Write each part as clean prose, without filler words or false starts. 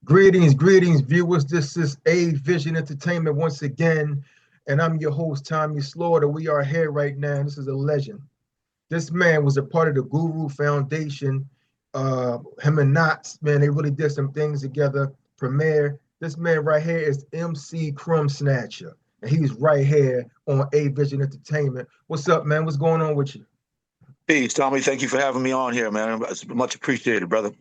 Greetings, viewers. This is A Vision Entertainment once again, and I'm your host, Tommy Slaughter. We are here right now. This is a legend. This man was a part of the Guru Foundation. Him and Nottz, man, they really did some things together. Premier. This man right here is MC Krumbsnatcha, and he's right here on A Vision Entertainment. What's up, man? What's going on with you? Peace, Tommy. Thank you for having me on here, man. It's much appreciated, brother.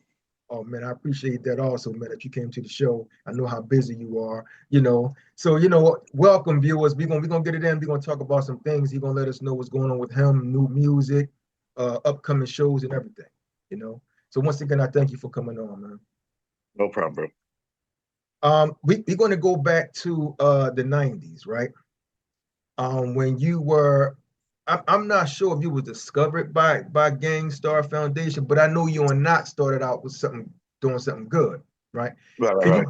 Oh man, I appreciate that also, man, that you came to the show. I know how busy you are, So, welcome viewers. We're gonna get it in. We're gonna talk about some things. He's gonna let us know what's going on with him, new music, upcoming shows and everything. So once again, I thank you for coming on, man. No problem, bro. We're gonna go back to the 90s, right? When you were I'm not sure if you was discovered by Gang Starr Foundation, but I know you and Nottz started out with doing something good, right? Right.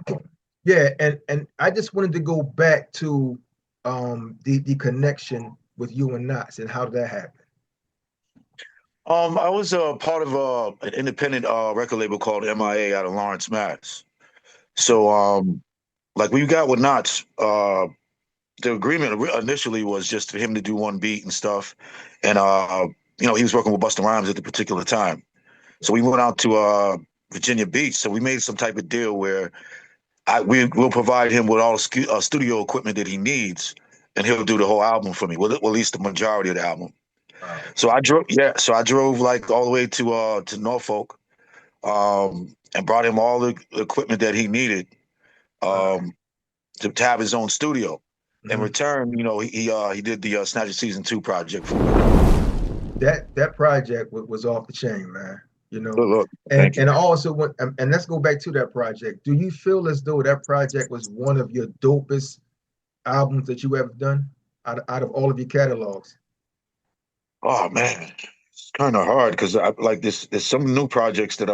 Yeah, and I just wanted to go back to the connection with you and Nottz and how that happened. I was part of an independent record label called MIA out of Lawrence, Mass. So, like we got with Nottz, the agreement initially was just for him to do one beat and stuff, and he was working with Busta Rhymes at the particular time. So we went out to Virginia Beach. So we made some type of deal where we'll provide him with all the studio equipment that he needs, and he'll do the whole album for me. Well, at least the majority of the album. Wow. So I drove like all the way to Norfolk, and brought him all the equipment that he needed to have his own studio. In return, he did the Snatcha Season 2 project for me. That project was off the chain, man. Look, and I also want, and let's go back to that project. Do you feel as though that project was one of your dopest albums that you ever done out of all of your catalogs? Oh man, it's kind of hard because I like this. There's some new projects that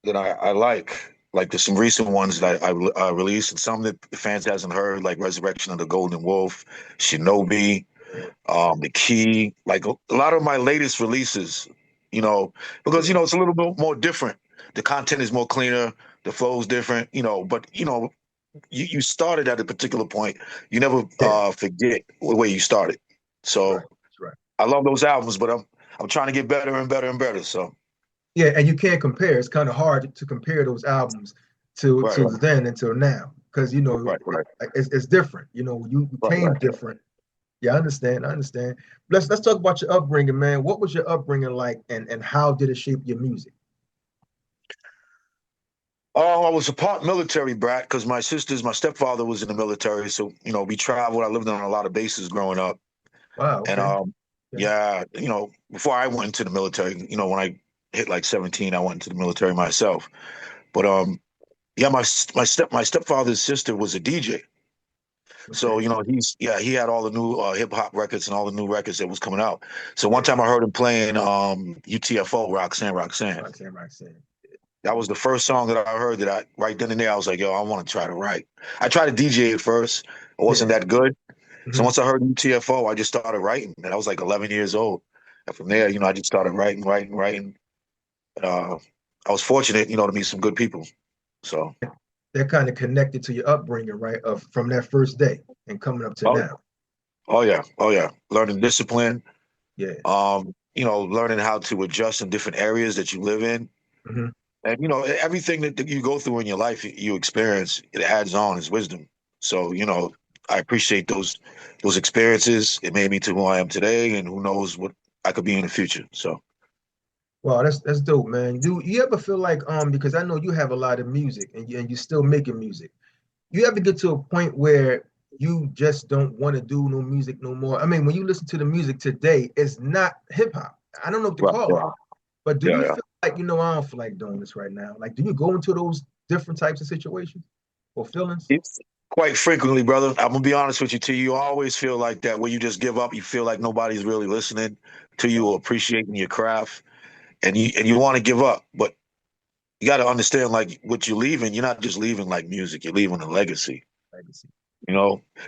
that I like. Like there's some recent ones that I released, and some that the fans hasn't heard, like Resurrection of the Golden Wolf, Shinobi, The Key. Like a lot of my latest releases, because it's a little bit more different. The content is more cleaner, the flow is different, but you started at a particular point. You never forget where you started. So that's right. I love those albums, but I'm trying to get better and better and better. So yeah, and you can't compare. It's kind of hard to compare those albums to then until now, because it's different. You came different. Yeah, I understand. Let's talk about your upbringing, man. What was your upbringing like, and how did it shape your music? Oh, I was a part military brat because my stepfather was in the military. So, we traveled. I lived on a lot of bases growing up. Wow. Okay. And, before I went into the military, when I hit like 17, I went into the military myself. But, my stepfather's sister was a DJ. Okay. So, he had all the new hip hop records and all the new records that was coming out. So one time I heard him playing UTFO, Roxanne. That was the first song that I heard that right then and there, I was like, yo, I want to try to write. I tried to DJ at first. It wasn't that good. So once I heard UTFO, I just started writing. And I was like 11 years old. And from there, I just started writing. I was fortunate, to meet some good people. So they're kind of connected to your upbringing, right? From that first day and coming up to now. Oh yeah. Learning discipline. Yeah. Learning how to adjust in different areas that you live in. And everything that you go through in your life, you experience, it adds on as wisdom. So I appreciate those experiences. It made me to who I am today, and who knows what I could be in the future. So, wow, that's dope, man. Do you ever feel like because I know you have a lot of music and you're still making music. You ever get to a point where you just don't want to do no music no more? I mean, when you listen to the music today, it's not hip hop. I don't know what to call it. But do you feel like, I don't feel like doing this right now? Like, do you go into those different types of situations or feelings? Quite frequently, brother. I'm gonna be honest with you, T. You always feel like that where you just give up. You feel like nobody's really listening to you or appreciating your craft, and you want to give up. But you got to understand, like, what you're leaving. You're not just leaving like music. You're leaving a legacy.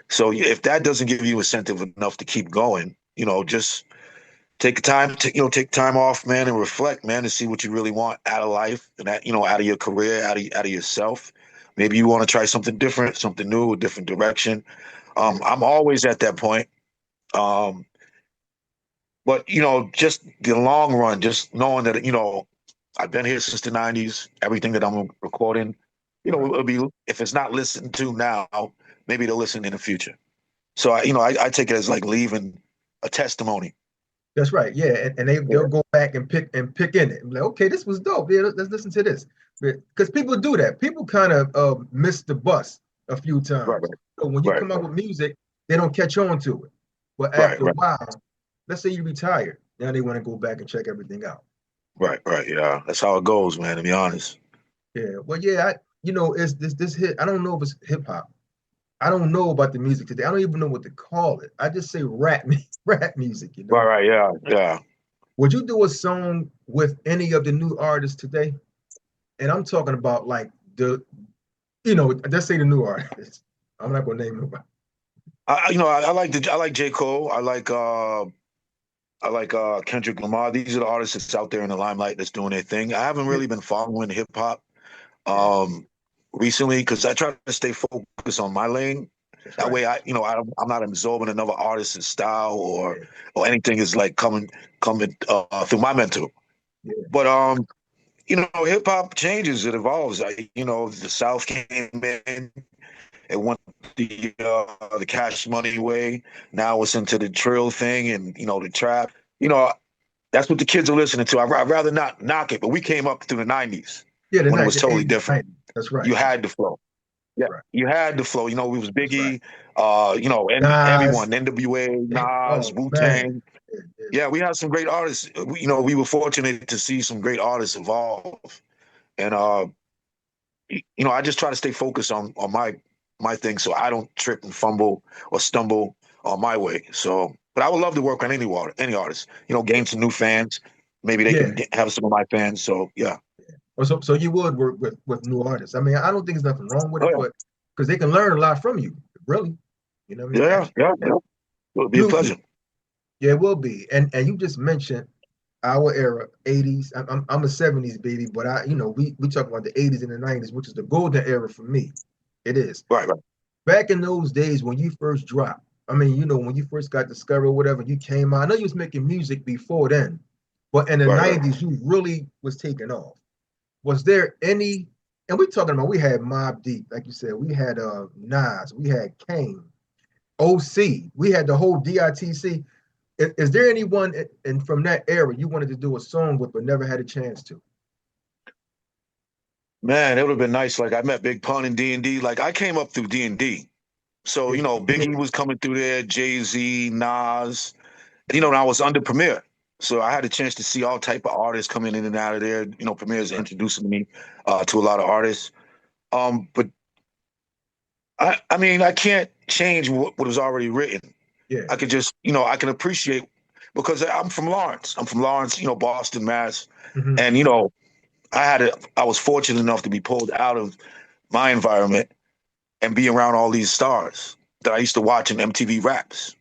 So if that doesn't give you incentive enough to keep going, just take time to take time off, man, and reflect, man, to see what you really want out of life and that out of your career, out of yourself. Maybe you want to try something different, something new, a different direction. I'm always at that point. Um, but just the long run, just knowing that I've been here since the '90s. Everything that I'm recording, Right. it'll be, if it's not listened to now, maybe they'll listen in the future. So I take it as like leaving a testimony. That's right. Yeah, and they'll go back and pick in it. Like, okay, this was dope. Yeah, let's listen to this. Because people do that. People kind of miss the bus a few Right, times. right, So when you right, come out with music, they don't catch on to it. But right, after a right, while, let's say you retire, now they want to go back and check everything out. right, right. Yeah, that's how it goes, man. To be honest. Yeah. Well, yeah, it's this hit. I don't know if it's hip hop. I don't know about the music today. I don't even know what to call it. I just say rap music. Right, right. Yeah, yeah. Would you do a song with any of the new artists today? And I'm talking about like let's say the new artists. I'm not gonna name nobody. I like J. Cole. I like Kendrick Lamar. These are the artists that's out there in the limelight that's doing their thing. I haven't Yeah, really been following hip hop yeah, recently because I try to stay focused on my lane. that's That right. way, I'm not absorbing another artist's style Yeah, or anything is like coming through my mental. yeah, But hip hop changes, it evolves. The South came in, it went the Cash Money way. Now it's into the drill thing and the trap. That's what the kids are listening to. I'd rather not knock it, but we came up through the '90s yeah. The when it night, was the totally 80s, different. 90s. That's right. You That's had the flow. Yeah, right. you had the flow. We was That's right. Biggie, and Nas. everyone, NWA, Nas, Oh Wu man. Tang. Yeah, yeah, Yeah, we had some great artists. We were fortunate to see some great artists evolve, and I just try to stay focused on my thing, so I don't trip and fumble or stumble on my way. So, but I would love to work on any artist. Gain some new fans. Maybe they can yeah. have some of my fans. So yeah. So you would work with new artists. I mean, I don't think there's nothing wrong with Oh it, yeah. but because they can learn a lot from you, really. You know what I mean? Yeah, Actually, yeah, yeah. yeah. It would be a You, pleasure. yeah, it will be. And you just mentioned our era, 80s. I'm a 70s baby, but we talk about the 80s and the 90s, which is the golden era for me. It is. Right, right. Back in those days when you first dropped, I mean, when you first got discovered or whatever, you came out. I know you was making music before then, but in the Right, right. 90s, you really was taking off. Was there any, and we're talking about we had Mobb Deep, like you said, we had Nas, we had Kane, OC, we had the whole DITC. Is there anyone and from that era you wanted to do a song with but never had a chance to? Man, it would have been nice. Like I met Big Pun in D&D. Like I came up through D&D. So, Yeah, yeah, Biggie was coming through there, Jay-Z, Nas. And I was under Premier. So I had a chance to see all type of artists coming in and out of there. Premier's right. introducing me to a lot of artists. But I mean, I can't change what was already written. Yeah. I could just, I can appreciate because I'm from Lawrence. I'm from Lawrence, Boston, Mass. Hmm. And, I was fortunate enough to be pulled out of my environment and be around all these stars that I used to watch in MTV Raps.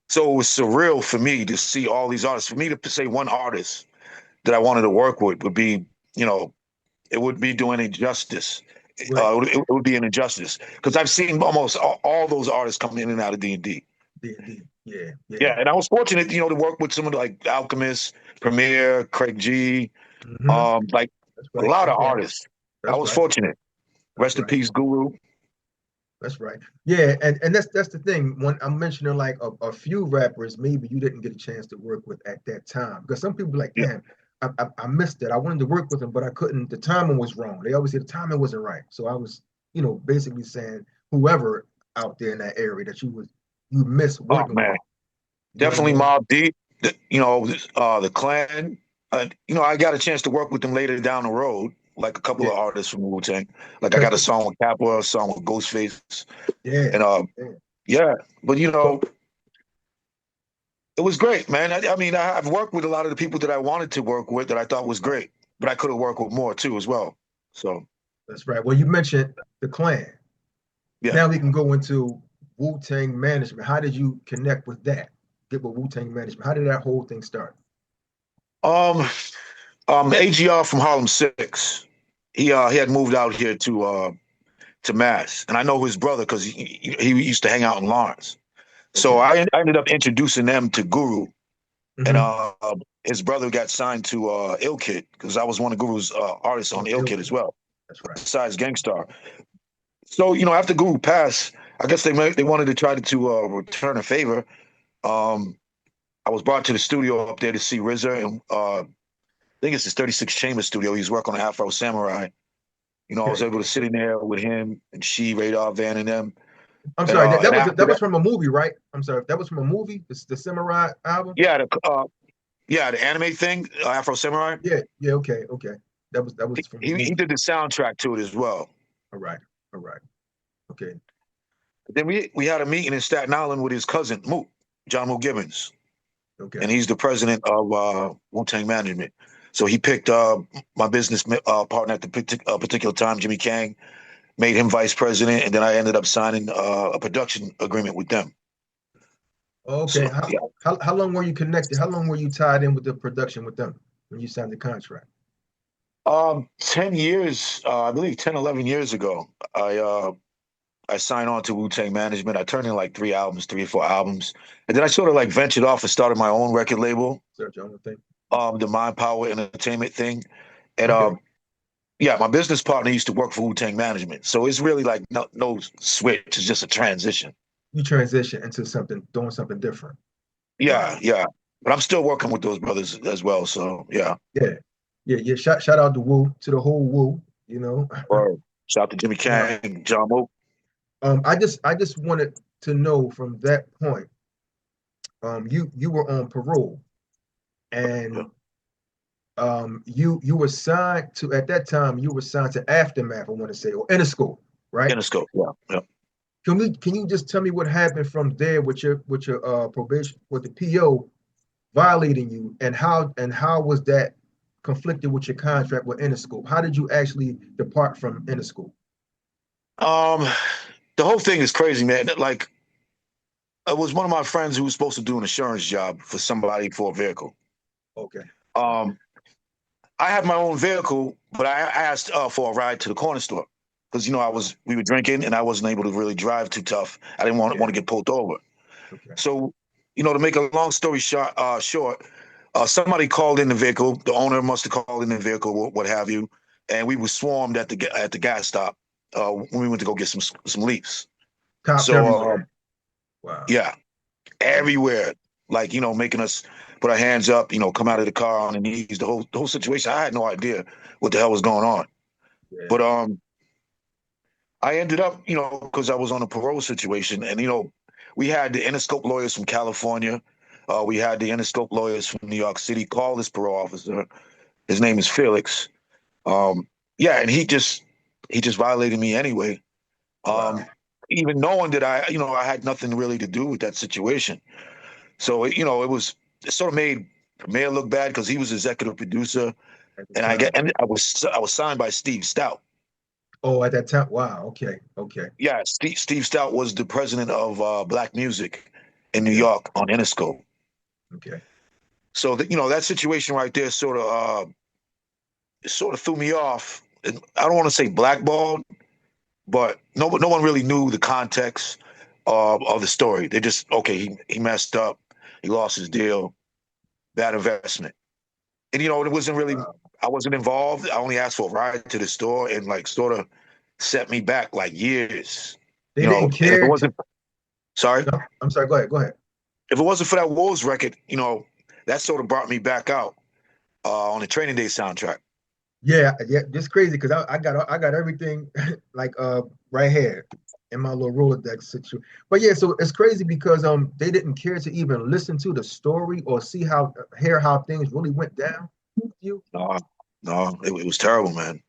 So it was surreal for me to see all these artists. For me to say one artist that I wanted to work with would be, it would be doing injustice. Right. It would be an injustice because I've seen almost all those artists come in and out of D&D. D&D. Yeah, yeah. Yeah, and I was fortunate, to work with someone like Alchemist, Premier, Craig G, Hmm. like That's a right. lot of Okay. artists. I That's was right. fortunate. That's Rest in right. peace, Guru. That's right. Yeah, and that's the thing. When I'm mentioning like a few rappers, maybe you didn't get a chance to work with at that time. Because some people be like, Yeah, damn, I missed it. I wanted to work with them, but I couldn't. The timing was wrong. They always say the timing wasn't right. So I was, basically saying whoever out there in that area that you miss oh working with. man, You know what I definitely mean? Mobb Deep. The Clan. I got a chance to work with them later down the road, like a couple Yeah, of artists from Wu Tang. Like I because got a song with Kappa, a song with Ghostface, yeah, and yeah. yeah. But So it was great, man. I mean, I've worked with a lot of the people that I wanted to work with that I thought was great, but I could have worked with more too as well. So that's right. Well, you mentioned the Clan. yeah. Now we can go into Wu-Tang management. How did you connect with that? get with Wu-Tang Management? How did that whole thing start? Um, AGR from Harlem Six. He had moved out here to Mass, and I know his brother because he used to hang out in Lawrence. So Okay. I ended up introducing them to Guru, and Mm-hmm. his brother got signed to Ill Kid because I was one of Guru's artists on Oh, Ill Kid as Ilkin. well, That's right. besides Gang Starr. So after Guru passed, I guess they wanted to try to return a favor. Um, I was brought to the studio up there to see RZA, and I think it's his 36 Chamber studio. He's working on Afro Samurai. I was Okay. able to sit in there with him and she, Radar Van, and them. I'm And sorry. That was after that was that, from a movie, right? I'm sorry. That was from a movie. The Samurai album. yeah, the anime thing, Afro Samurai. Yeah. Yeah. Okay. Okay. That was from a He movie. did the soundtrack to it as well. All right. All right. Okay. Then we had a meeting in Staten Island with his cousin Moot, John Moot Gibbons, Okay. and he's the president of Wu-Tang Management. So he picked my business partner at the particular time, Jimmy Kang, made him vice president, and then I ended up signing a production agreement with them. Okay. So How, yeah, how long were you connected? How long were you tied in with the production with them when you signed the contract? 10 years, I believe 10, 11 years ago, I signed on to Wu-Tang Management. I turned in like 3 or 4 albums. And then I sort of like ventured off and started my own record label, Search on the thing. the Mind Power Entertainment thing. And Okay. yeah, my business partner used to work for Wu-Tang Management. So it's really like no switch, it's just a transition. You transition into something, doing something different. Yeah, Wow. yeah. But I'm still working with those brothers as well. So yeah. Yeah. Yeah. Yeah. Shout out to Wu, to the whole Wu, you know. Or shout out to Jimmy Kang, John Moe. I just wanted to know from that point, you were on parole and you were signed to, at that time you were signed to Aftermath, I want to say, or Interscope, right? Interscope. Yeah, yeah. Can you just tell me what happened from there with your probation, with the PO violating you, and how was that conflicted with your contract with Interscope? How did you actually depart from Interscope? Um, the whole thing is crazy, man. Like, it was one of my friends who was supposed to do an insurance job for somebody for a vehicle. Okay. Um, I had my own vehicle, but I asked for a ride to the corner store because we were drinking and I wasn't able to really drive too tough. I didn't want Yeah. to get pulled over. Okay. So, to make a long story short, somebody called in the vehicle. The owner must have called in the vehicle, what have you, and we were swarmed at the gas stop when we went to go get some leaves. Cops So everywhere. Wow. yeah, everywhere, like making us put our hands up, come out of the car on the knees. The whole situation. I had no idea what the hell was going on, Yeah. but I ended up, because I was on a parole situation, and we had the Interscope lawyers from California. We had the Interscope lawyers from New York City call this parole officer. His name is Felix. Yeah, and he just violated me anyway. Wow. Even knowing that I had nothing really to do with that situation. So it sort of made Premier look bad because he was executive producer, At the and time. I was signed by Steve Stout. Oh, at that time. Wow. Okay. Okay. Yeah, Steve Stout was the president of Black Music in New Okay. York on Interscope. Okay. So that situation right there sort of threw me off. And I don't want to say blackballed, but no one really knew the context of the story. They just, okay, he messed up, he lost his deal, bad investment, and it wasn't really. Wow. I wasn't involved. I only asked for a ride to the store, and like sort of set me back like years. They didn't And if it care. wasn't, sorry. No, I'm sorry. Go ahead. Go ahead. If it wasn't for that W.O.L.V.E.S record, that sort of brought me back out on the Training Day soundtrack. Yeah. Yeah. This crazy because I got everything like right here in my little Rolodex situation. But yeah, so it's crazy because they didn't care to even listen to the story or hear how things really went down with you. No, no, it was terrible, man.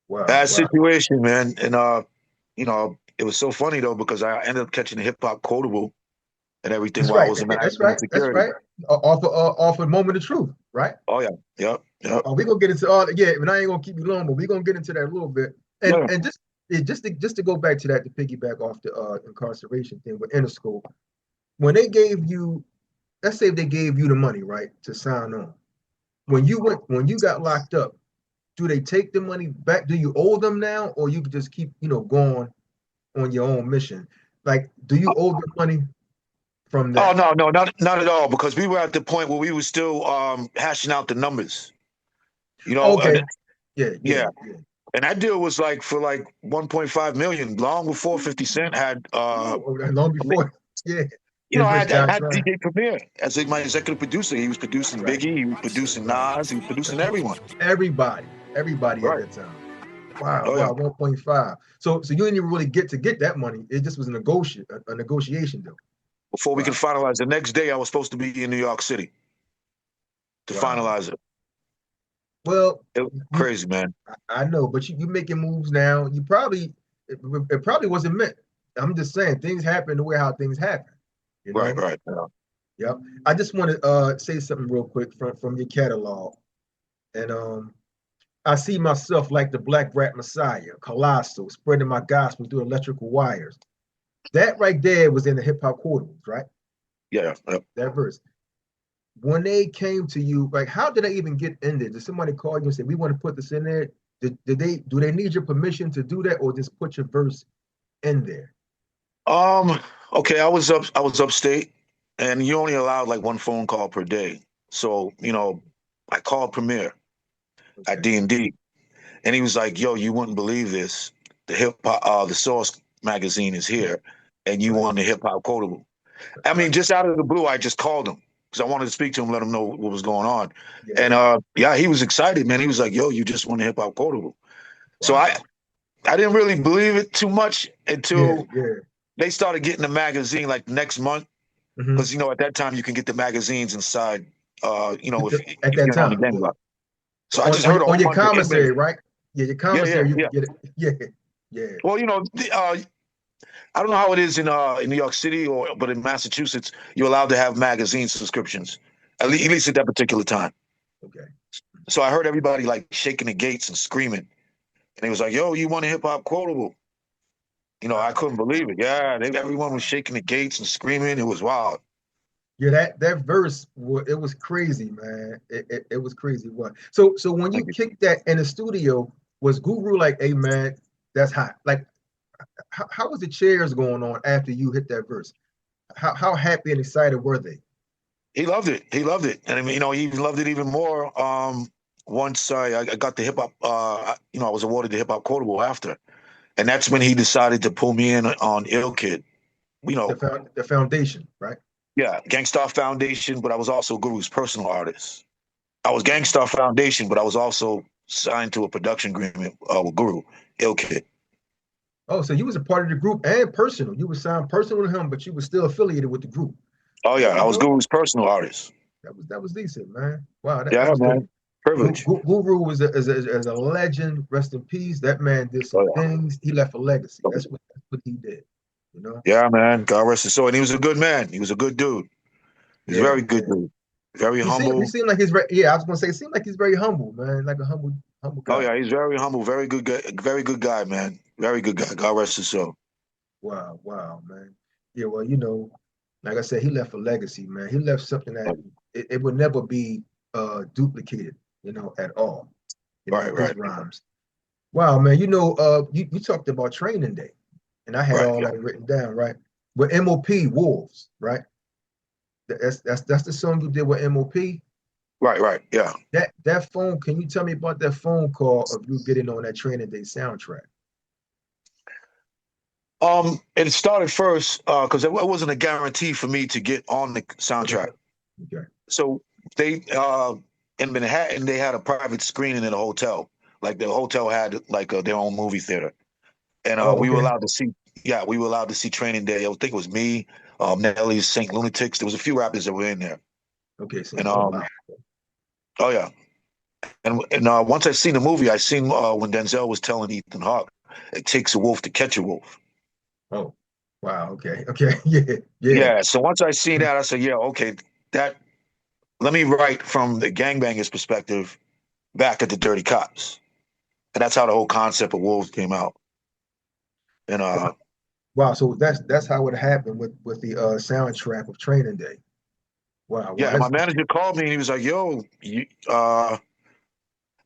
Wow. Bad Wow. situation, man. And it was so funny though because I ended up catching a hip hop quotable and everything That's while I right. was in That's right. maximum That's security. right. Off a moment of truth, right? Oh yeah, yep, yep, Oh, we're gonna get into all. Yeah, and I ain't gonna keep you long, but we're gonna get into that a little bit. And yeah. and just to go back to that, to piggyback off the incarceration thing with Interscope. when they gave you, let's say if they gave you the money, right, to sign on. When you got locked up, do they take the money back? Do you owe them now, or you could just keep, going on your own mission? Like, do you owe the money from Oh that? no, no, not at all. Because we were at the point where we were still hashing out the numbers. You know, Okay. Yeah, yeah, yeah. yeah. And that deal was like for like 1.5 million, long before 50 Cent had Oh, long before. Yeah. you know, His I rich had, I guy had signed. DJ Premier as my executive producer. He was producing Right, Biggie, he was producing right. Nas, he was producing everyone. Everybody at Right. that time. Wow, Oh yeah. wow, 1.5. So you didn't even really get to get that money. It just was a negotiation deal. Before we could Wow, finalize. The next day I was supposed to be in New York City to wow. finalize it. Well, It was you crazy, man. I know, but you making moves now. It probably wasn't meant. I'm just saying things happen the way how things happen, you Right, know? right. Yeah. Yep. I just want to say something real quick from your catalog. And I see myself like the Black Rat Messiah, colossal, spreading my gospel through electrical wires. That right there was in the hip hop quotables, right? Yeah, yeah. That verse. When they came to you, like, how did they even get in there? Did somebody call you and say, "We want to put this in there"? Do they need your permission to do that, or just put your verse in there? Um, okay, I was upstate, and you only allowed like one phone call per day. So, I called Premier at Okay. D&D, and he was like, "Yo, you wouldn't believe this. The Source magazine is here, and you Right. won the hip hop quotable." I mean, Right. just out of the blue, I just called him because I wanted to speak to him, let him know what was going on. Yeah. And yeah, he was excited, man. He was like, "Yo, you just won the hip hop quotable." So Wow. I didn't really believe it too much Yeah. until Yeah. they started getting the magazine like next month, Hmm. because at that time you can get the magazines inside. If At that you're on the time, gang yeah. block. So I just heard a On whole your bunch of inmates. commissary, right? Yeah, your Yeah, yeah, commissary, you yeah. could get it. Yeah. Yeah. Well, I don't know how it is in New York City, but in Massachusetts, you're allowed to have magazine subscriptions, at least at that particular time. Okay. So I heard everybody like shaking the gates and screaming, and he was like, "Yo, you won a hip hop quotable." I Wow. couldn't believe it. Yeah, everyone was shaking the gates and screaming. It was wild. Yeah, that verse, it was crazy, man. It was crazy. What? So when you Thank you. kicked that in the studio, was Guru like, "Hey, man, that's hot"? Like, how was the chairs going on after you hit that verse? How happy and excited were they? He loved it. He loved it, and I mean, he loved it even more. Once I got the hip hop, I was awarded the hip hop quotable after, and that's when he decided to pull me in on Ill Kid. You know, The foundation, right? yeah, Gang Starr Foundation, but I was also Guru's personal artist. I was Gang Starr Foundation, but I was also signed to a production agreement with Guru, Ill Kid. Oh, so you was a part of the group and personal. You were signed personal to him, but you were still affiliated with the group. Oh yeah, There I you was go. Guru's personal artist. That was decent, man. Wow, that Yeah, was good. man, privilege. Guru was a legend. Rest in peace. That man did some Oh things. He left a legacy. yeah, That's what he did. You know. yeah, man. God rest his soul, and he was a good man. He was a good dude. He's a Yeah, very good yeah. dude. Very He humble. seemed like yeah. I was gonna say, it seemed like he's very humble, man. Like a humble Oh guy. yeah, he's very humble. Very good guy, man. Very good guy. God rest his soul. Wow, wow, man. Yeah, well, like I said, he left a legacy, man. He left something that it would never be duplicated, at all. Right, His right, rhymes. Wow, man. You talked about training day, and I had right. all Yeah, that written down, right? With M.O.P. Wolves, right? That's the song you did with M.O.P. right, right. Yeah. That phone. Can you tell me about that phone call of you getting on that training day soundtrack? It started first because it wasn't a guarantee for me to get on the Okay, soundtrack. okay, So they in Manhattan they had a private screening in a hotel. Like the hotel had like their own movie theater, and oh, we were okay, allowed to see. Yeah, we were allowed to see Training Day. I think it was me, Nelly's Saint Lunatics. There was a few rappers that were in there, okay. So, and oh wow, oh yeah, and once I seen the movie, I seen when Denzel was telling Ethan Hawke, "It takes a wolf to catch a wolf." oh wow, okay, okay, yeah, yeah, Yeah. So once I seen that, I said, "Yeah, okay, that." Let me write from the gangbangers' perspective back at the Dirty Cops, and that's how the whole concept of Wolves came out. And wow, Wow. So that's how it happened with the soundtrack of Training Day. Wow. Wow. Yeah, and my manager called me and he was like, "Yo,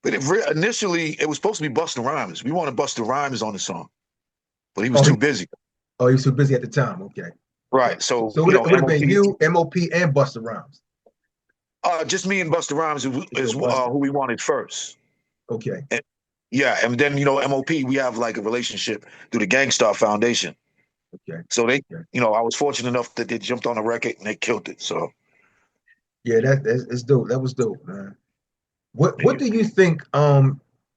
but initially it was supposed to be Busta Rhymes. We wanted Busta Rhymes on the song, but he was Oh, too busy. oh, he was too busy at the time. Okay. Right. Right. So, So so you it know, would have been M.O.P. you, M.O.P, and Busta Rhymes. Just me and Busta Rhymes So is Busta. who we wanted first. Okay. And, yeah, and then you know, M.O.P. We have like a relationship through the Gang Starr Foundation. Okay. So they, Okay. you know, I was fortunate enough that they jumped on the record and they killed it. So Yeah, that's dope. That was dope, man. What thank what you. do you think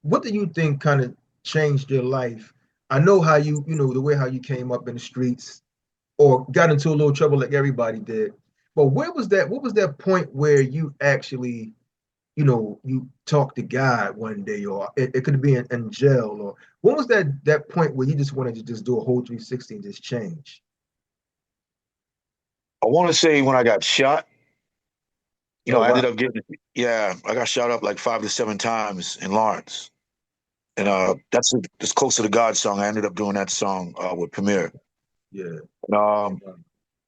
what do you think kind of changed your life? I know how you know the way how you came up in the streets or got into a little trouble like everybody did. But where was that what was that point where you actually, you know, you talked to God one day or it could be in jail or what was that point where you just wanted to just do a whole 360 and just change? I want to say when I got shot, you know, Oh I ended wow. up getting, yeah, I got shot up like 5 to 7 times in Lawrence. And that's close to the God song. I ended up doing that song with Premier. Yeah. And, Wow.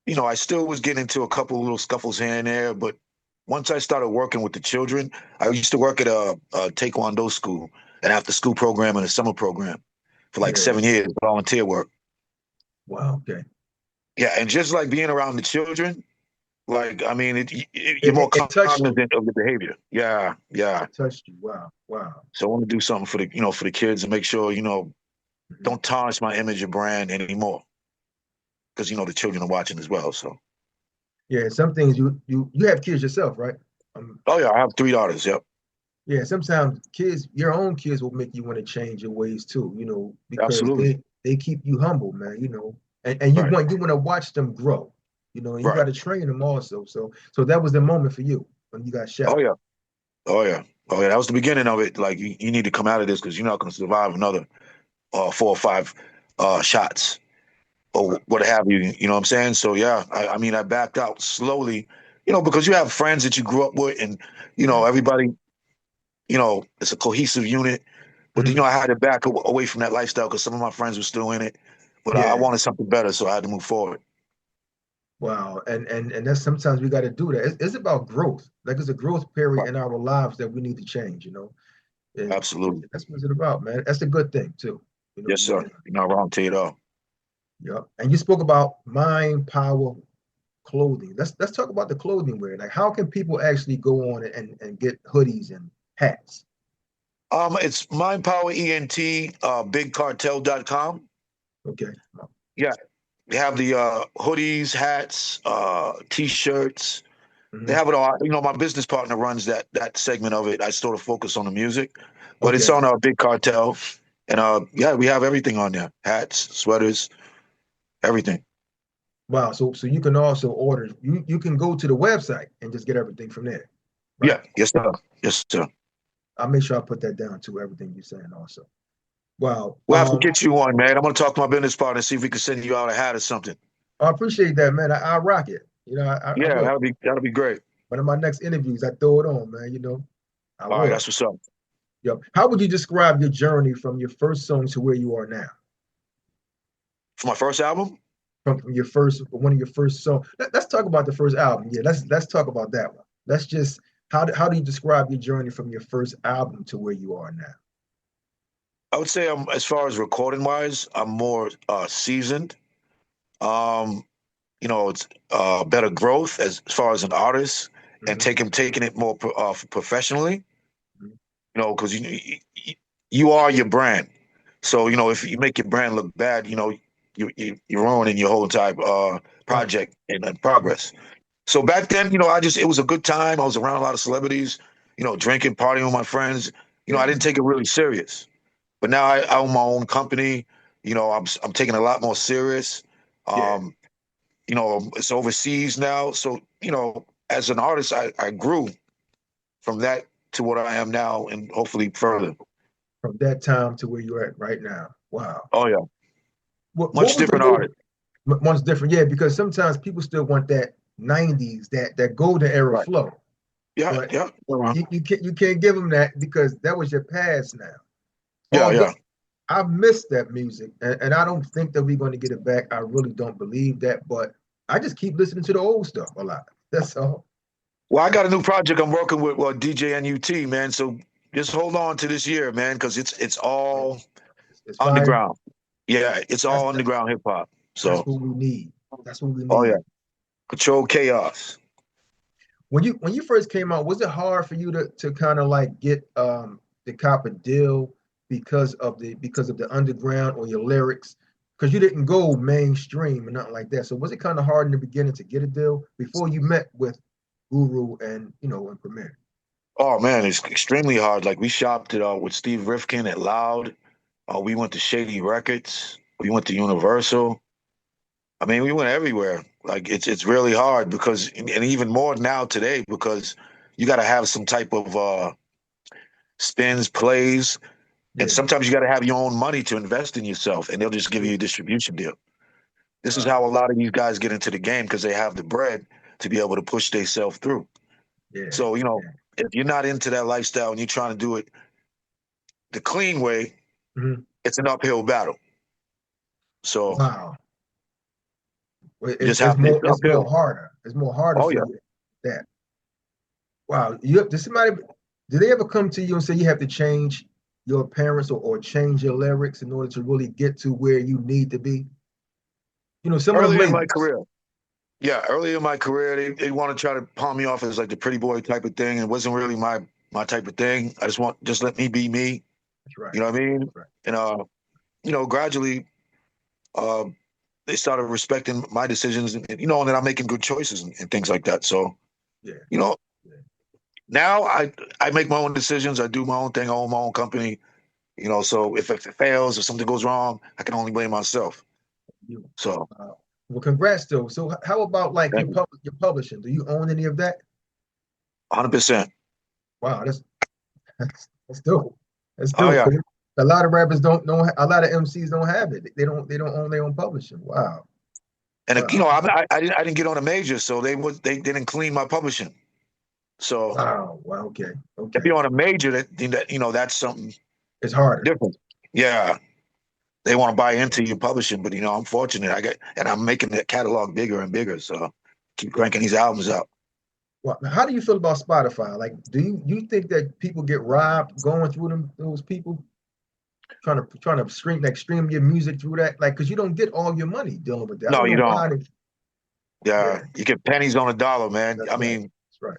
you know, I still was getting into a couple little scuffles here and there, but once I started working with the children, I used to work at a Taekwondo school, an after school program and a summer program for like Yeah. 7 years, volunteer work. Wow. Okay. Yeah, and just like being around the children, like I mean, you're It, more it, it touched you. cognizant of the behavior. Yeah, yeah. It touched you. Wow. Wow. So I want to do something for the, you know, for the kids and make sure, you know, Mhm. don't tarnish my image or brand anymore because you know the children are watching as well. So, Yeah, some things you have kids yourself, right? Um, oh yeah, I have 3 daughters. Yep, yeah, sometimes kids, your own kids will make you want to change your ways too, you know, because absolutely. they keep you humble, man, you know, and Right, you want to watch them grow, you know, and you got right. to train them also. So that was the moment for you when you got Oh shot. yeah, oh yeah, oh yeah. That was the beginning of it. Like you need to come out of this because you're not going to survive another 4 or 5 shots or Wow. what have you. You know what I'm saying? So yeah, I mean, I backed out slowly, you know, because you have friends that you grew up with, and you know Yeah. everybody, you know, it's a cohesive unit. But you Mhm. know, I had to back away from that lifestyle because some of my friends were still in it. But I Yeah. wanted something better, so I had to move forward. Wow. And that's sometimes we got to do that. It's about growth. Like it's a growth period Right. in our lives that we need to change, you know. And Absolutely. that's what it's about, man. That's a good thing too. You know, Yes, you sir. want to. You're not wrong to you at all. Yeah. And you spoke about mind, power, clothing. Let's talk about the clothing wear. Like how can people actually go on and get hoodies and hats? It's mindpowerent, bigcartel.com. Okay. Yeah, they have the hoodies, hats, t-shirts. They Mhm. have it all. You know, my business partner runs that segment of it. I sort of focus on the music, but it's Okay. on our Big Cartel, and yeah, we have everything on there: hats, sweaters, everything. Wow. So you can also order, you can go to the website and just get everything from there, right? Yeah, yes, sir. Yes, sir. I'll make sure I put that down to everything you're saying also. Wow. We'll have to get you on, man. I'm gonna talk to my business partner and see if we can send you out a hat or something. I appreciate that, man. I rock it. You know, I Yeah, will. that'll be great. One of my next interviews, I throw it on, man. You know, I All right, will. that's what's up. Yep. How would you describe your journey from your first song to where you are now? For my first album, From your first one of your first songs. Let's talk about the first album. Yeah, let's talk about that one. Let's just how do you describe your journey from your first album to where you are now? I would say I'm as far as recording wise, I'm more seasoned. Um, you know, it's better growth as far as an artist and Mhm. taking it more professionally. You know, because you are your brand. So you know, if you make your brand look bad, you know, you're ruining your whole entire Right. project and progress. So back then, you know, it was a good time. I was around a lot of celebrities, you know, drinking, partying with my friends. You know, I Yeah. didn't take it really serious. But now I own my own company. You know, I'm taking it a lot more serious. Yeah. Um, you know, it's overseas now. So, you know, as an artist, I grew from that to what I am now and hopefully further. From that time to where you're at right now. Wow. Oh yeah. What Much was the different most artist. one's different? Yeah, because sometimes people still want that 90s, that golden era Right. flow. Yeah, But yeah. You're wrong. you can't give them that because that was your past now. Yeah, All good yeah. I miss that music, and I don't think that we're going to get it back. I really don't believe that, but I just keep listening to the old stuff a lot. That's all. Well, I got a new project I'm working with, well, DJ NUT, man. So just hold on to this year, man, because it's all It's fire. underground. Yeah, it's That's all that, underground hip hop. that's So, what we need. That's what we oh yeah, need. control chaos. When you first came out, was it hard for you to kind of like get the cop a deal because of the underground or your lyrics? Because you didn't go mainstream and nothing like that. So was it kind of hard in the beginning to get a deal before you met with Guru and and Premier? Oh man, it's extremely hard. Like we shopped it with Steve Rifkin at Loud. We went to Shady Records. We went to Universal. I mean, we went everywhere. Like it's really hard because, and even more now today, because you got to have some type of spins, plays, and Yeah. sometimes you got to have your own money to invest in yourself, and they'll just give you a distribution deal. This is Wow. how a lot of these guys get into the game because they have the bread to be able to push themselves through. Yeah. So, Yeah. if you're not into that lifestyle and you're trying to do it the clean way, Mhm. it's an uphill battle. So Wow. Well, you just it's have to, more it's it's more uphill. harder. It's more harder Oh for yeah. you that. Wow. Did they ever come to you and say you have to change your appearance or change your lyrics in order to really get to where you need to be? Some of them Early in my labels. career, yeah, early in my career, they want to try to palm me off as like the pretty boy type of thing. It wasn't really my type of thing. I just let me be me. That's right. You know what I mean? That's right. And gradually, uh, they started respecting my decisions, and that I'm making good choices and things like that. So, Yeah. you know, Yeah. now I make my own decisions. I do my own thing. I own my own company. So if it fails, if something goes wrong, I can only blame myself. You. So, Well, congrats though. So how about like thank you. your publishing? Do you own any of that? 100%. Wow, that's dope. That's Oh dope. yeah. 'Cause a lot of rappers don't know. A lot of MCs don't have it. They don't own their own publishing. Wow. And Wow. I didn't get on a major, so they didn't clean my publishing. So Wow. Wow. Okay. if Okay. you're on a major, that's something It's harder. different. Yeah, they want to buy into your publishing, but I'm fortunate. And I'm making the catalog bigger and bigger. So keep cranking these albums out. Well, how do you feel about Spotify? Like, do you think that people get robbed going through those people trying to stream your music through that? Like, because you don't get all your money dealing with that. I No, don't you know don't. why they. Yeah, Yeah, you get pennies on a dollar, man. that's I right. mean, That's right.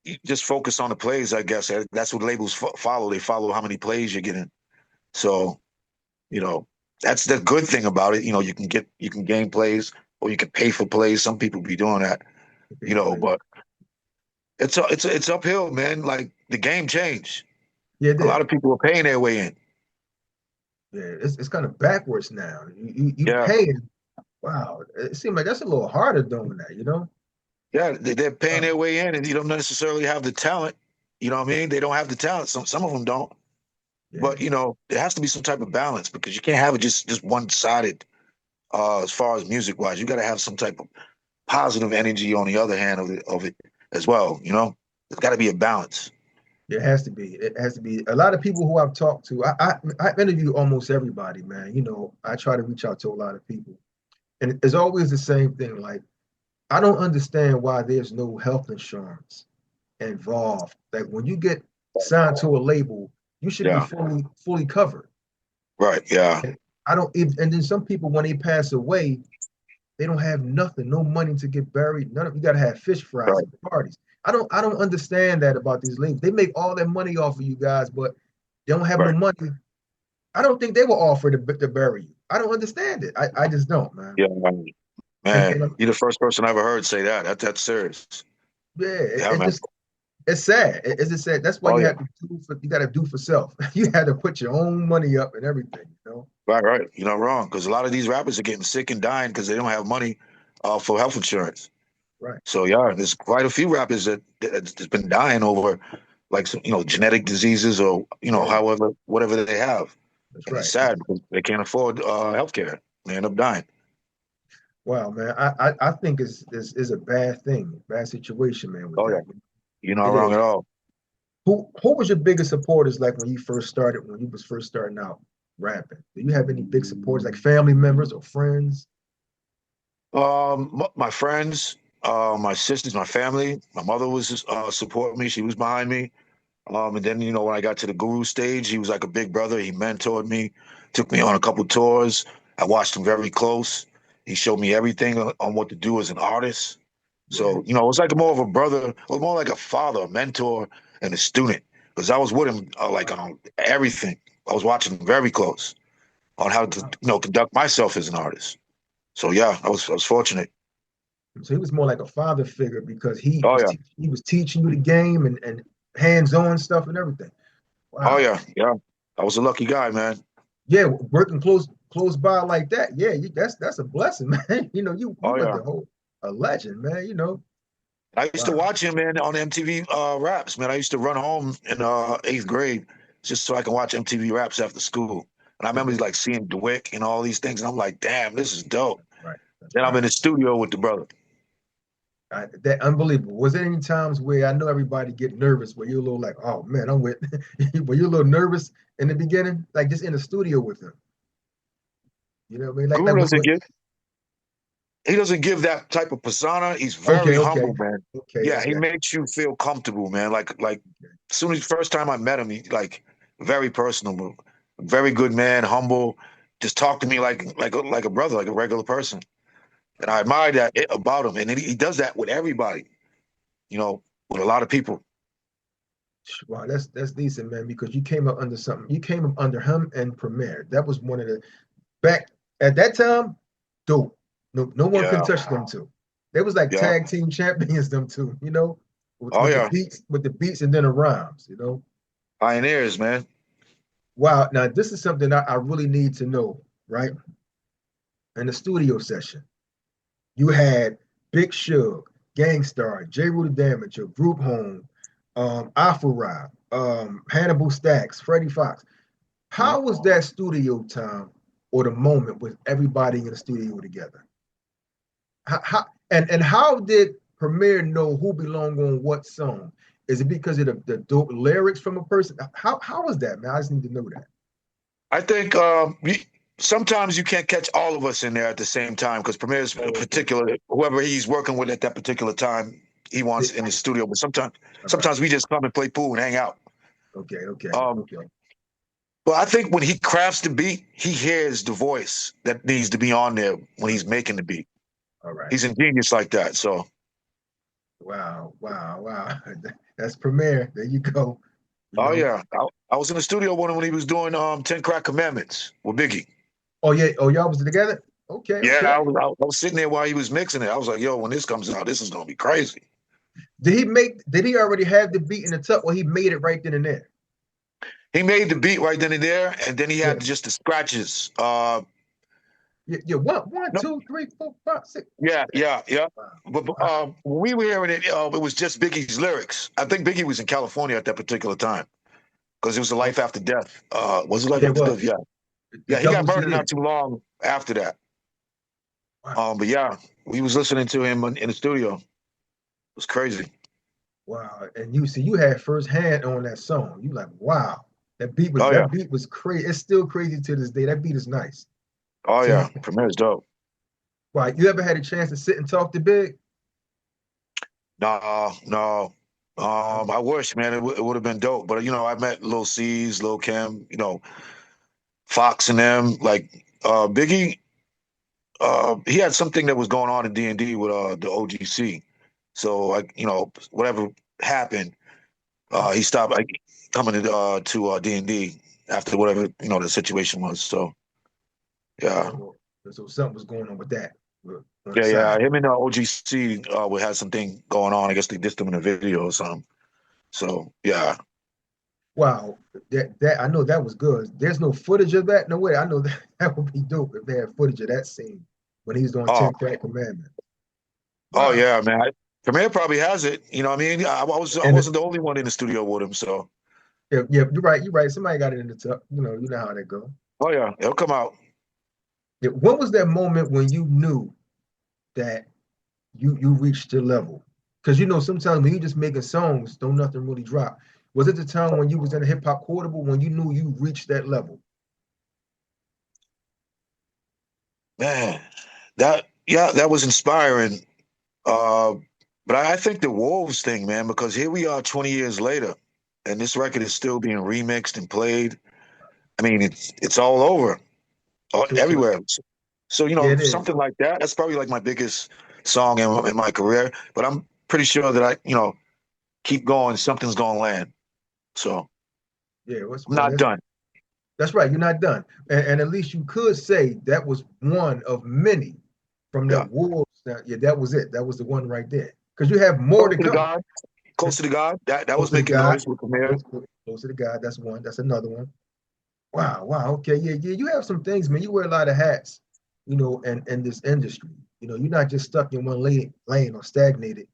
you just focus on the plays, I guess. That's what labels follow. They follow how many plays you're getting. So, you know, that's the good thing about it. You can gain plays or you can pay for plays. Some people be doing that, Okay, play. but it's uphill, man. Like the game changed. Yeah, it A lot did. of people are paying their way in. Yeah, it's kind of backwards now. You Yeah, paying. Wow, it seems like that's a little harder doing that. yeah, they're paying Wow. their way in, and you don't necessarily have the talent. You know what I mean? They don't have the talent. Some of them don't. Yeah, But there has to be some type of balance because you can't have it just one sided. As far as music wise, you got to have some type of positive energy on the other hand of it as well. There's got to be a balance. it has to be. It has to be. A lot of people who I've talked to, I interview almost everybody, man. I try to reach out to a lot of people, and it's always the same thing. Like, I don't understand why there's no health insurance involved. Like when you get signed to a label, you should be Yeah. fully covered. Right. Yeah. And I don't even, and then some people when they pass away, they don't have nothing, no money to get buried. None of you gotta have fish fries Right. at the parties. I don't understand that about these labels. They make all their money off of you guys, but they don't have no Right. money. I don't think they will offer to bury you. I don't understand it. I just don't, man. Yeah. And Man, you're the first person I ever heard say that. That's serious. yeah, Yeah, man. it's sad. It's just sad. That's why Oh yeah. you got to do for self. You had to put your own money up and everything. Right. Right. You're not wrong because a lot of these rappers are getting sick and dying because they don't have money for health insurance. Right. So yeah, there's quite a few rappers that's been dying over like some, genetic diseases or Yeah, however whatever they have, that's and it's right. sad because they can't afford health care. They end up dying. Wow, man. I think is a bad thing, bad situation, man, with Oh yeah, that. you're not It wrong is. at all. Who was your biggest supporters like when you was first starting out? rapping? Do you have any big supporters, like family members or friends? My friends, my sisters, my family. My mother was supporting me. She was behind me. And then, when I got to the Guru stage, he was like a big brother. He mentored me, took me on a couple tours. I watched him very close. He showed me everything on what to do as an artist. Yeah. So, it was like more of a brother, or more like a father, a mentor, and a student. Because I was with him like on everything. I was watching him very close on how to, Wow. conduct myself as an artist. So yeah, I was fortunate. So he was more like a father figure because he Oh was yeah, he was teaching you the game and hands-on stuff and everything. oh Wow. yeah, yeah. I was a lucky guy, man. Yeah, working close by like that. Yeah, that's a blessing, man. You Oh went yeah. the whole a legend, man. I used to Wow. watch him, man, on MTV Raps, man. I used to run home in eighth grade just so I can watch MTV Raps after school. And I remember Okay. like seeing Dwick and all these things, and I'm like, damn, this is dope. Right. That's Then I'm in right. the studio with the brother. That unbelievable. Was there any times where I know everybody get nervous where you're a little like, oh man, I'm with were you a little nervous in the beginning? Like just in the studio with him. You know what I mean? Like Guru doesn't what give he doesn't give that type of persona. He's okay, very okay. humble, man. Okay, Yeah, he okay. makes you feel comfortable, man. Like as soon as first time I met him, he like very personable, very good man, humble. Just talk to me like a brother, like a regular person. And I admire that about him. And he does that with everybody, with a lot of people. Wow, that's decent, man, because you came up under something. You came up under him and Premier. That was one of the back at that time, dope. No one can Yeah, touch them two. They was like yeah. tag team champions, them two, with, Oh with the yeah. beats, with the beats and then the rhymes. Pioneers, man. Wow, now this is something I really need to know, right? In the studio session, you had Big Suge, Gang Starr, J. Rue the Damager, Group Home, Alpha Rob, Hannibal Stacks, Freddie Fox. Mhm. How was that studio time or the moment with everybody in the studio together? And how did Premier know who belonged on what song? Is it because of the dope lyrics from a person? How was that, man? I just need to know that. I think sometimes you can't catch all of us in there at the same time because Premier's Oh, okay. particular, whoever he's working with at that particular time, he wants The- in the studio. But sometimes, all right. sometimes we just come and play pool and hang out. Okay. Okay. Um, Okay. but I think when he crafts the beat, he hears the voice that needs to be on there when he's making the beat. All right. He's ingenious like that. So, Wow. Wow. Wow. That's Premier. There you go. You oh know. yeah, I was in the studio with him when he was doing 10 Crack Commandments with Biggie. Oh yeah. Oh y'all was together. Okay. Yeah, Okay. I was sitting there while he was mixing it. I was like, yo, when this comes out, this is gonna be crazy. Did he already have the beat in the tuck, or he made it right then and there? He made the beat right then and there, and then he Yeah. had just the scratches. Yeah. Yeah. One, No, 2, 3, 4, 5, 6. yeah, Okay. yeah, yeah. Wow. But Wow. when we were hearing it, it was just Biggie's lyrics. I think Biggie was in California at that particular time because it was a Oh, life after death. Was it life yeah, it after was death? Yeah, the yeah. He got double murdered CD. not too long after that. Wow. But yeah, we was listening to him in the studio. It was crazy. Wow. And you see, you had first hand on that song. You like, wow. Oh yeah, That beat was crazy. It's still crazy to this day. That beat is nice. oh So you yeah. Premier is dope. right, you ever had a chance to sit and talk to Big? No, no. Okay. I wish, man, it would have been dope. But I met Lil C's, Lil Kim, Fox and them. Like Biggie, he had something that was going on in D&D with the OGC. So like, whatever happened, he stopped like coming to D&D after whatever, the situation was. So yeah. So something was going on with that on the Yeah, yeah. side. Him and OGC would have something going on. I guess they dissed him in a video or something. So yeah. Wow, that I know that was good. There's no footage of that. No way. I know that that would be dope if they had footage of that scene when he's doing Oh, 10 Crack Commandment. oh Wow. yeah, man. Premier probably has it. You know what I mean? I And wasn't the only one in the studio with him, so yeah, yeah, you're right. You're right. Somebody got it in the tuck. You know how that go. oh yeah, it'll come out. Yeah, what was that moment when you knew that you reached your level? Because sometimes when you just making songs, don't nothing really drop. Was it the time when you was in a hip hop quotable when you knew you reached that level? Man, that was inspiring. Uh, but I think the Wolves thing, man, because here we are 20 years later, and this record is still being remixed and played. I mean, it's all over, So everywhere. So, yeah, it is. something like that. That's probably like my biggest song in my career. But I'm pretty sure that keep going. Something's gonna land. So Yeah, what's I'm well not done. that's right. You're not done, and at least you could say that was one of many from that Yeah. Wolves. Yeah, that was it. That was the one right there. Because you have more Close to to the come. God. Close to the God. That Close was to the making God. noise with Premier. Close to the God. That's one. That's another one. Wow. Wow. Okay. Yeah. Yeah. You have some things, man. You wear a lot of hats, and in this industry. You're not just stuck in one lane or stagnated.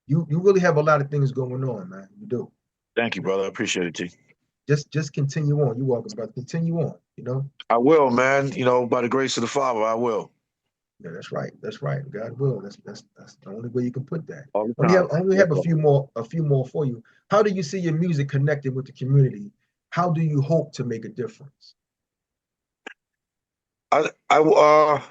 You really have a lot of things going on, man. You do. Thank you, brother. I appreciate it, T. Just continue on. You're welcome, brother. Continue on. I will, man. By the grace of the Father, I will. Yeah, that's right. That's right. God will. That's the only way you can put that. All the Only have time. only Yes, have sir. a few more for you. How do you see your music connected with the community? How do you hope to make a difference? I I uh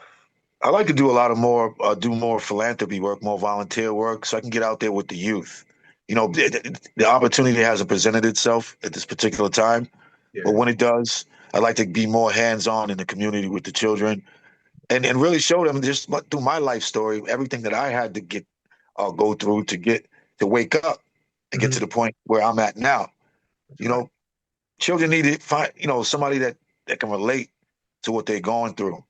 I like to do a lot of do more philanthropy work, more volunteer work, so I can get out there with the youth. The opportunity hasn't presented itself at this particular time, but Yeah. when it does, I like to be more hands-on in the community with the children and really show them just through my life story, everything that I had to go through to wake up and get to Hmm. the point where I'm at now. That's You right. know, children need to find, somebody that can relate to what they're going through.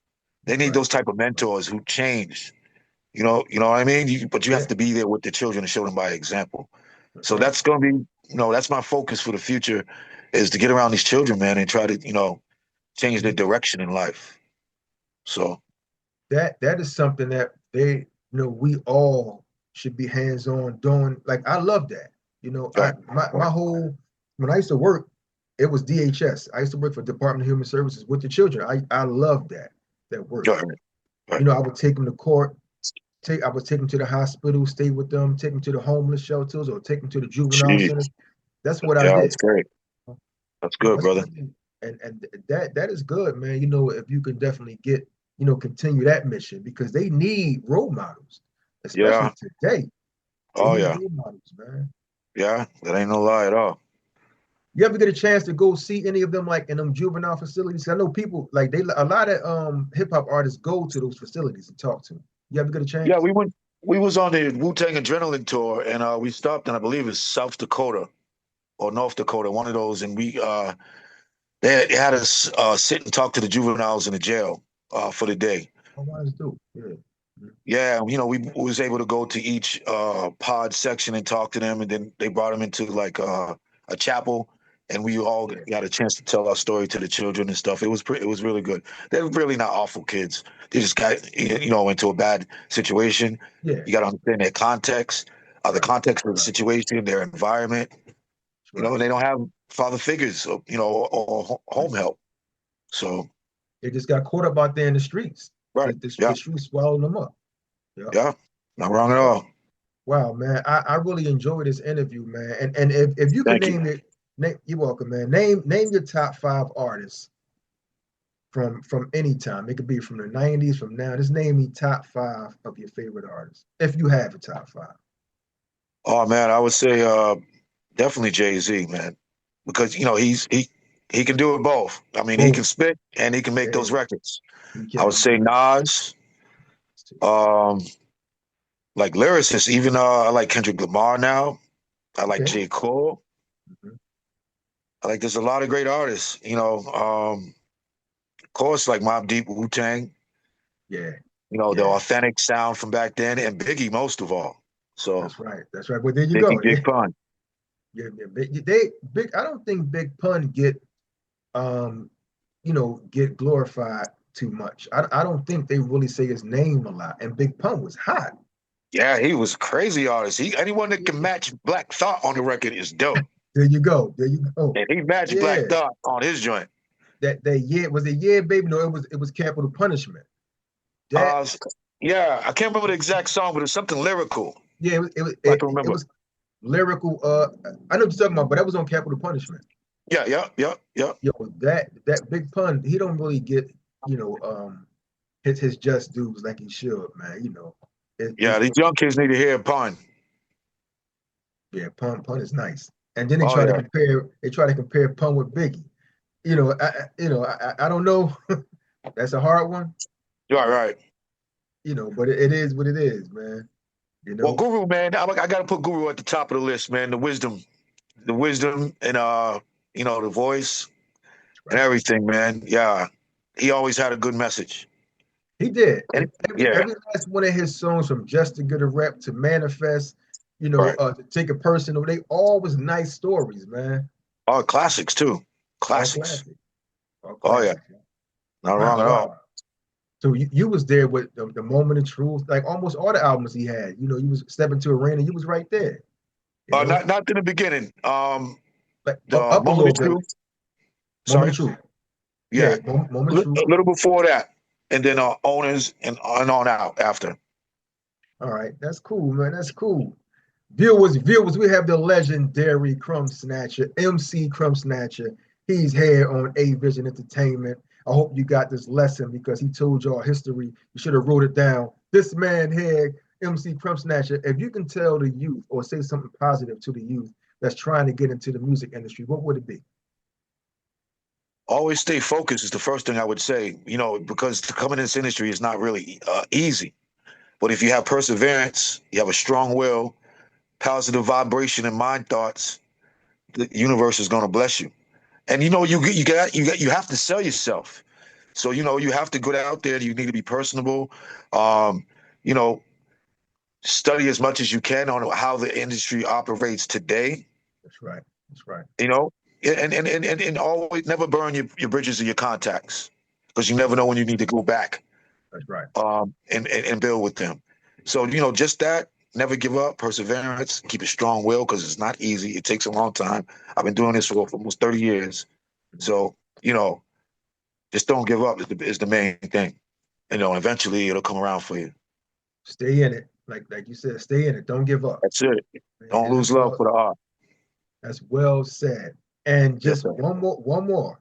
They That's need right. those type of mentors who change. You know what I mean? But you have Yeah. to be there with the children and show them by example. That's So right. that's going to be, that's my focus for the future is to get around these children, man, and try to, change their Mhm. direction in life. So, That is something that we all should be hands on doing. Like I love that. I right, my whole when I used to work, it was DHS. I used to work for Department of Human Services with the children. I love that work. right, right. I would take them to court, I would take them to the hospital, stay with them, take them to the homeless shelters, or take them to the juvenile Jeez. centers. That's what I Yeah, that's did. great. That's good, That's what brother. I did. And that is good, man. If you can definitely continue that mission because they need role models, especially Yeah. today. They Oh, need yeah. role models, man. Yeah. That ain't no lie at all. You ever get a chance to go see any of them like in them juvenile facilities? I know people like a lot of hip hop artists go to those facilities and talk to them. You ever get a Yeah, chance? we was on the Wu-Tang Adrenaline tour and we stopped in, I believe it's South Dakota or North Dakota, one of those, and they had us sit and talk to the juveniles in the jail for the day. Oh, why is do? Yeah. Yeah, we was able to go to each pod section and talk to them, and then they brought them into like a chapel, and we all Yeah. got a chance to tell our story to the children and stuff. It was really good. They're really not awful kids. They just got into a bad situation. Yeah. You got to understand their context, the Right. context of the Right. situation, their environment. That's right. And they don't have father figures, or home help. So, They just got caught up out there in the streets. right, The yeah, streets swallowed them up. Yeah. yeah, not wrong at Yeah. all. Wow, man. I really enjoyed this interview, man. And if you could Thank you. name it, you're welcome, man. Name your top five artists from any time. It could be from the 90s, from now. Just name me top five of your favorite artists. If you have a top five. Oh man, I would say definitely Jay-Z, man, because he can do it both. I mean, he Both. can spit and he can make Yeah, those records. he I would can. say Nas, um, like lyricists. Even I like Kendrick Lamar now. I like Okay. J. Cole. Mhm. I like there's a lot of great artists. Of course, like Mobb Deep, Wu-Tang. Yeah, The yeah. authentic sound from back then, and Biggie most of all. So That's right. That's right. Well, there you Biggie, go. Big Pun. Yeah, yeah. Big. I don't think Big Pun um get glorified too much. I don't think they really say his name a lot. And Big Pun was hot. Yeah, he was a crazy artist. Anyone that can Yeah. match Black Thought on the record is dope. There you go. There you go. And he matched Yeah. Black Thought on his joint. That year was a year, baby. No, it was Capital Punishment. That Uh, yeah, I can't remember the exact song, but it's something lyrical. yeah, I can it remember. was lyrical. I know what you're talking about, but that was on Capital Punishment. Yeah, yeah, yeah, yeah. Yo, that Big Pun, he don't really get you know um his just dues like he should, man. You know, Yeah, these young kids need to hear a pun. yeah, pun is nice. And then Oh yeah. they try to compare pun with Biggie. You know, I don't know. That's a hard one. You're right. You know, but it is what it is, man. You Well, know, Guru, man, I got to put Guru at the top of the list, man. The wisdom, and you know, the voice and right. everything, man. Yeah, he always had a good message. He did. And yeah, Every last one of his songs, from Just to Get a Rep to Manifest, right. to Take It Personal, they all was nice stories, man. All classics too. All Classics. classic. All Oh yeah, classic. not Man, wrong at all. wow. So you was there with the Moment of Truth, like almost all the albums he had. You know, you was Step Into a Rain, and you was right there. You know, Not in the beginning. like The up a Moment little of bit. Truth. Moment of Sorry. Truth. Yeah, Yeah, Moment of a Truth. little before that, and then Ownerz and on out after. All right, that's cool, man. That's cool. Viewers, we have the legendary Krumbsnatcha, MC Krumbsnatcha. He's here on A Vision Entertainment. I hope you got this lesson because he told y'all history. You should have wrote it down. This man here, MC Krumbsnatcha, if you can tell the youth or say something positive to the youth that's trying to get into the music industry, what would it be? Always stay focused is the first thing I would say. You know, because to come in this industry is not really easy. But if you have perseverance, you have a strong will, positive vibration and mind thoughts, the universe is going to bless you. And you know, you have to sell yourself. So you know, you have to go out there. You need to be personable. Um, you know, study as much as you can on how the industry operates today. That's right. That's right. You know, and always never burn your bridges or your contacts because you never know when you need to go back That's right. and build with them. So you know, just that. Never give up, perseverance, keep a strong will because it's not easy. It takes a long time. I've been doing this for almost 30 years. So, you know, just don't give up is the main thing. You know, eventually it'll come around for you. Stay in it. Like you said, stay in it. Don't give up. That's it. Don't And lose love for the art. that's well said. And Yes, just sir. one more.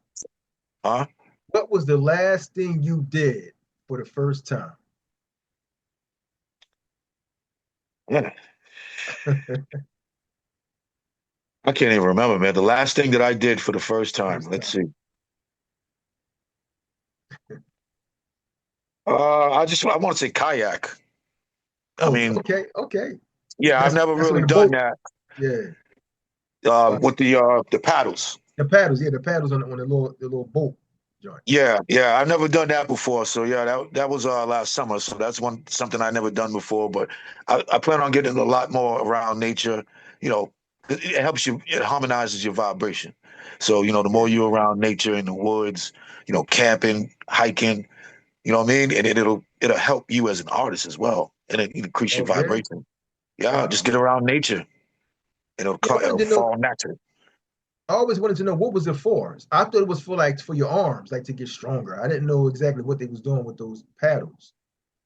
Huh? What was the last thing you did for the first time? Yeah. I can't even remember, man. The last thing that I did for the first time. First Let's time. see. I want to say kayak. I Oh, mean, okay, okay. yeah, I've never That's on really the done boat. that Yeah. with the paddles. The paddles, yeah, the paddles on the little boat joint. Yeah, I've never done that before. So yeah, that was last summer. So that's something I never done before. But I plan on getting a lot more around nature. You know, it helps you. It harmonizes your vibration. So you know, the more Yeah. you're around nature in the woods, you know, camping, hiking. You know what I mean? And it'll help you as an artist as well, and it increase your Oh yeah. vibration. Yeah, just Wow. get around nature, and Yeah, I wanted it'll to know. fall naturally. I always wanted to know what was it for. I thought it was for like for your arms, like to get stronger. I didn't know exactly what they was doing with those paddles.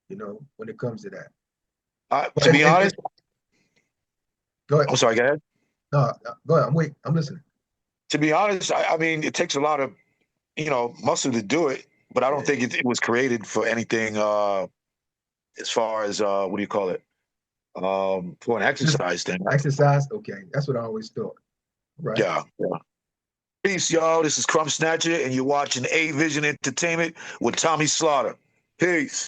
When it comes to that. But To be honest, go ahead. I'm sorry. Go ahead. No, go ahead. I'm listening. To be honest, I mean, it takes a lot of muscle to do it, but I don't Yeah. think it was created for anything as far as what do you call it? For an Just exercise thing. exercise. Okay, that's what I always thought. Right. Yeah. Peace, y'all. This is Krumbsnatcha, and you're watching A Vision Entertainment with Tommy Slaughter. Peace.